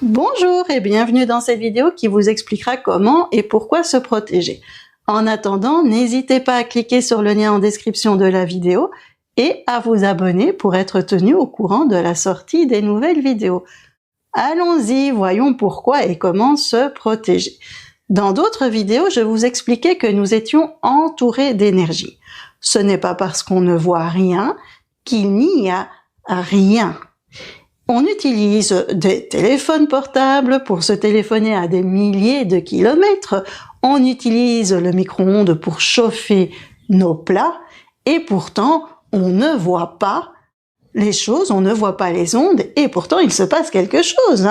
Bonjour et bienvenue dans cette vidéo qui vous expliquera comment et pourquoi se protéger. En attendant, n'hésitez pas à cliquer sur le lien en description de la vidéo et à vous abonner pour être tenu au courant de la sortie des nouvelles vidéos. Allons-y, voyons pourquoi et comment se protéger. Dans d'autres vidéos, je vous expliquais que nous étions entourés d'énergie. Ce n'est pas parce qu'on ne voit rien qu'il n'y a rien. On utilise des téléphones portables pour se téléphoner à des milliers de kilomètres. On utilise le micro-ondes pour chauffer nos plats. Et pourtant, on ne voit pas les choses, on ne voit pas les ondes. Et pourtant, il se passe quelque chose.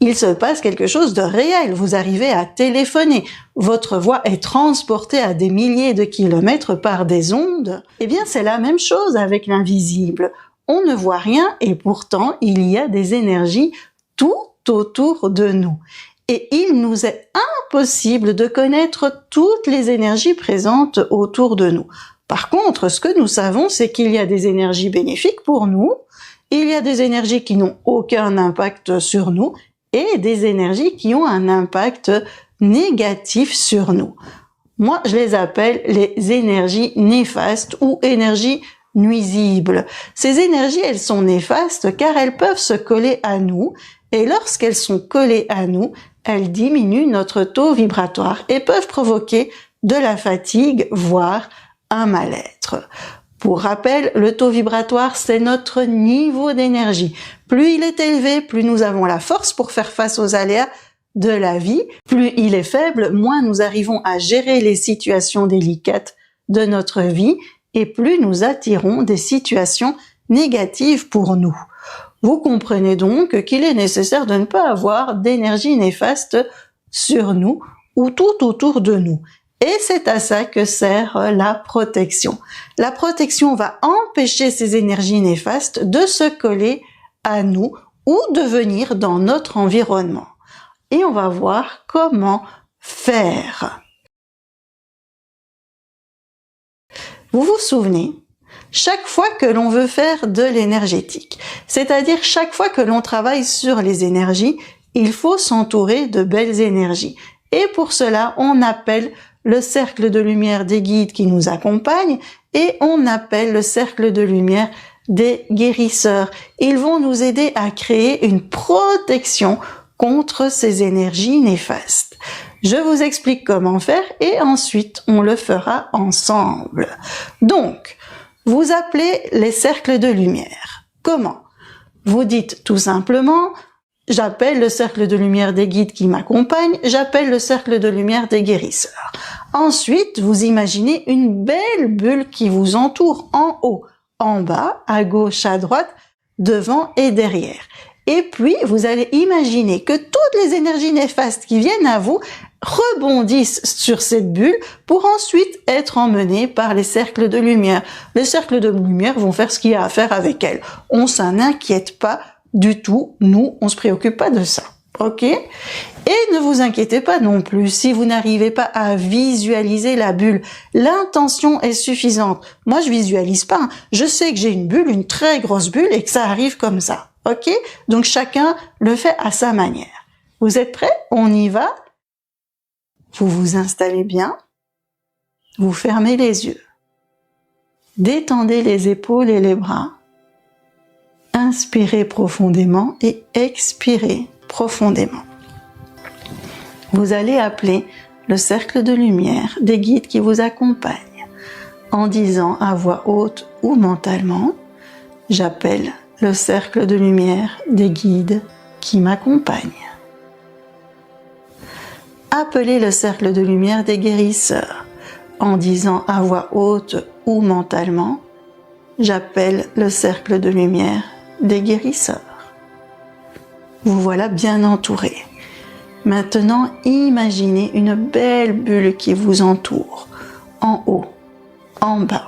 Il se passe quelque chose de réel. Vous arrivez à téléphoner. Votre voix est transportée à des milliers de kilomètres par des ondes. Eh bien, c'est la même chose avec l'invisible. On ne voit rien et pourtant il y a des énergies tout autour de nous. Et il nous est impossible de connaître toutes les énergies présentes autour de nous. Par contre, ce que nous savons, c'est qu'il y a des énergies bénéfiques pour nous, il y a des énergies qui n'ont aucun impact sur nous et des énergies qui ont un impact négatif sur nous. Moi, je les appelle les énergies néfastes ou énergies nuisibles. Ces énergies, elles sont néfastes car elles peuvent se coller à nous et lorsqu'elles sont collées à nous, elles diminuent notre taux vibratoire et peuvent provoquer de la fatigue, voire un mal-être. Pour rappel, le taux vibratoire, c'est notre niveau d'énergie. Plus il est élevé, plus nous avons la force pour faire face aux aléas de la vie. Plus il est faible, moins nous arrivons à gérer les situations délicates de notre vie et plus nous attirons des situations négatives pour nous. Vous comprenez donc qu'il est nécessaire de ne pas avoir d'énergie néfaste sur nous ou tout autour de nous. Et c'est à ça que sert la protection. La protection va empêcher ces énergies néfastes de se coller à nous ou de venir dans notre environnement. Et on va voir comment faire. Vous vous souvenez, chaque fois que l'on veut faire de l'énergétique, c'est-à-dire chaque fois que l'on travaille sur les énergies, il faut s'entourer de belles énergies. Et pour cela, on appelle le cercle de lumière des guides qui nous accompagnent et on appelle le cercle de lumière des guérisseurs. Ils vont nous aider à créer une protection contre ces énergies néfastes. Je vous explique comment faire et ensuite on le fera ensemble. Donc, vous appelez les cercles de lumière. Comment? Vous dites tout simplement, j'appelle le cercle de lumière des guides qui m'accompagnent, j'appelle le cercle de lumière des guérisseurs. Ensuite, vous imaginez une belle bulle qui vous entoure en haut, en bas, à gauche, à droite, devant et derrière. Et puis, vous allez imaginer que toutes les énergies néfastes qui viennent à vous rebondissent sur cette bulle pour ensuite être emmenées par les cercles de lumière. Les cercles de lumière vont faire ce qu'il y a à faire avec elles. On s'en inquiète pas du tout. Nous, on se préoccupe pas de ça. Ok? Et ne vous inquiétez pas non plus si vous n'arrivez pas à visualiser la bulle. L'intention est suffisante. Moi, je visualise pas. Je sais que j'ai une bulle, une très grosse bulle et que ça arrive comme ça. Ok? Donc chacun le fait à sa manière. Vous êtes prêts? On y va? Vous vous installez bien. Vous fermez les yeux. Détendez les épaules et les bras. Inspirez profondément et expirez profondément. Vous allez appeler le cercle de lumière des guides qui vous accompagnent en disant à voix haute ou mentalement « J'appelle le cercle de lumière des guides qui m'accompagnent ». Appelez le cercle de lumière des guérisseurs en disant à voix haute ou mentalement « J'appelle le cercle de lumière des guérisseurs ». Vous voilà bien entouré. Maintenant, imaginez une belle bulle qui vous entoure, en haut, en bas,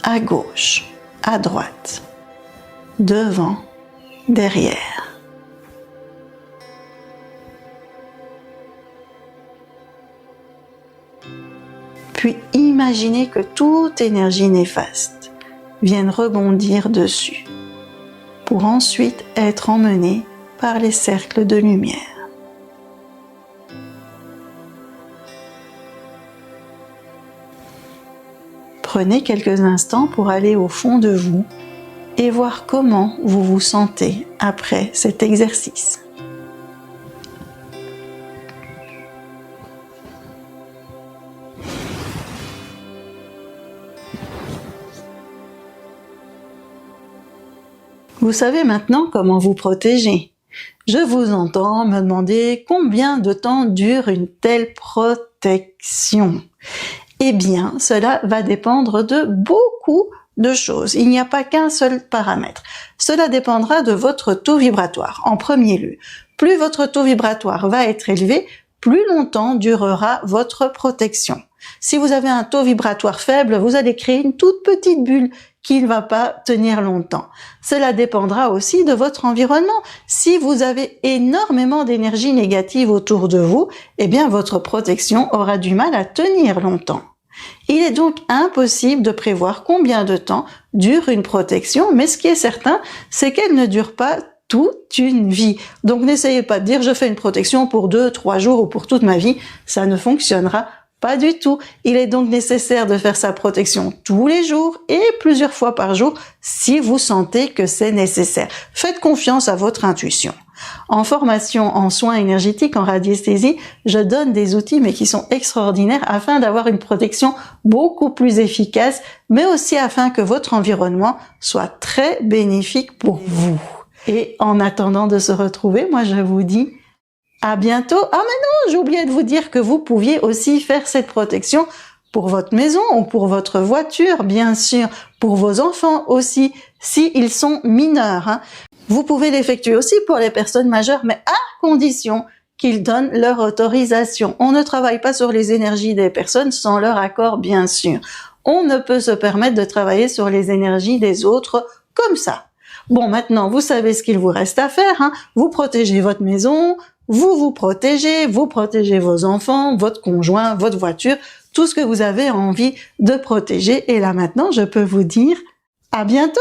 à gauche, à droite, devant, derrière. Puis imaginez que toute énergie néfaste vienne rebondir dessus, pour ensuite être emmenée par les cercles de lumière. Prenez quelques instants pour aller au fond de vous et voir comment vous vous sentez après cet exercice. Vous savez maintenant comment vous protéger. Je vous entends me demander combien de temps dure une telle protection. Eh bien, cela va dépendre de beaucoup de choses. Il n'y a pas qu'un seul paramètre. Cela dépendra de votre taux vibratoire. En premier lieu, plus votre taux vibratoire va être élevé, plus longtemps durera votre protection. Si vous avez un taux vibratoire faible, vous allez créer une toute petite bulle qui ne va pas tenir longtemps. Cela dépendra aussi de votre environnement. Si vous avez énormément d'énergie négative autour de vous, eh bien votre protection aura du mal à tenir longtemps. Il est donc impossible de prévoir combien de temps dure une protection, mais ce qui est certain, c'est qu'elle ne dure pas toute une vie. Donc n'essayez pas de dire je fais une protection pour 2-3 jours ou pour toute ma vie, ça ne fonctionnera pas du tout. Il est donc nécessaire de faire sa protection tous les jours et plusieurs fois par jour si vous sentez que c'est nécessaire. Faites confiance à votre intuition. En formation en soins énergétiques, en radiesthésie, je donne des outils mais qui sont extraordinaires afin d'avoir une protection beaucoup plus efficace, mais aussi afin que votre environnement soit très bénéfique pour vous. Et en attendant de se retrouver, moi je vous dis à bientôt. Ah mais non, j'ai oublié de vous dire que vous pouviez aussi faire cette protection pour votre maison ou pour votre voiture, bien sûr, pour vos enfants aussi, si ils sont mineurs, hein. Vous pouvez l'effectuer aussi pour les personnes majeures, mais à condition qu'ils donnent leur autorisation. On ne travaille pas sur les énergies des personnes sans leur accord, bien sûr. On ne peut se permettre de travailler sur les énergies des autres comme ça. Bon, maintenant, vous savez ce qu'il vous reste à faire, hein. Vous protégez votre maison, vous vous protégez vos enfants, votre conjoint, votre voiture, tout ce que vous avez envie de protéger. Et là maintenant, je peux vous dire à bientôt!